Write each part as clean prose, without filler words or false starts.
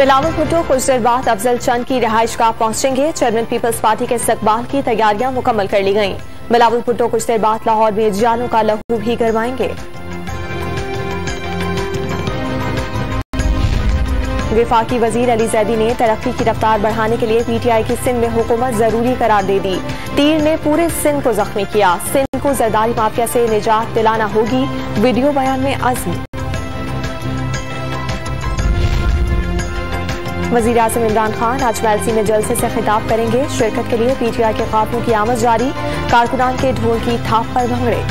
बिलावल भुट्टो कुछ देर बाद अफजल चंद की रिहाइशगाह पहुंचेंगे। चेयरमैन पीपल्स पार्टी के इस्तकबाल की तैयारियां मुकम्मल कर ली गईं। बिलावल भुट्टो कुछ देर बाद लाहौर में जालों का लहू भी गरमाएंगे। वफाकी वजीर अली जैदी ने तरक्की की रफ्तार बढ़ाने के लिए पीटीआई की सिंध में हुकूमत जरूरी करार दे दी। तीर ने पूरे सिंध को जख्मी किया। सिंध को जरदारी माफिया से निजात दिलाना होगी, वीडियो बयान में अज़्म। वजीर आज़म इमरान खान आज वेल्सी में जलसे से खिताब करेंगे। शिरकत के लिए पीटीआई के काफिलों की आमद जारी। कारकुनान के ढोल की थाप पर भंगड़े।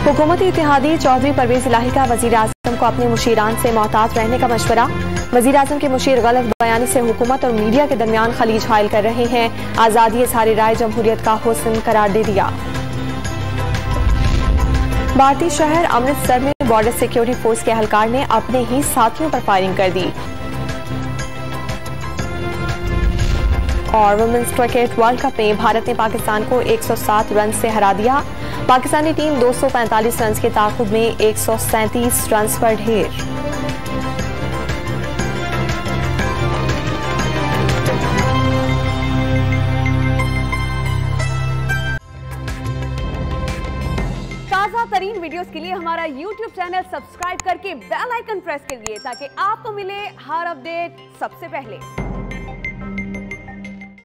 हुकूमती इत्तेहादी चौधरी परवेज इलाही का वजीर आज़म को अपने मुशीरान से मोहतात रहने का मशवरा। वजीर आज़म के मुशीर गलत बयानी से हुकूमत और मीडिया के दरमियान खलीज हायल कर रहे हैं। आज़ादी इज़हार राय जमहूरियत का हुस्न करार दे दिया। भारतीय शहर अमृतसर में बॉर्डर सिक्योरिटी फोर्स के एहलकार ने अपने ही साथियों पर फायरिंग कर दी। और वुमेन्स क्रिकेट वर्ल्ड कप में भारत ने पाकिस्तान को 107 रन से हरा दिया। पाकिस्तानी टीम 245 रन के ताकुब में 137 रन पर ढेर। ताज़ा तरीन वीडियोस के लिए हमारा YouTube चैनल सब्सक्राइब करके बेल आइकन प्रेस करिए ताकि आपको मिले हर अपडेट सबसे पहले।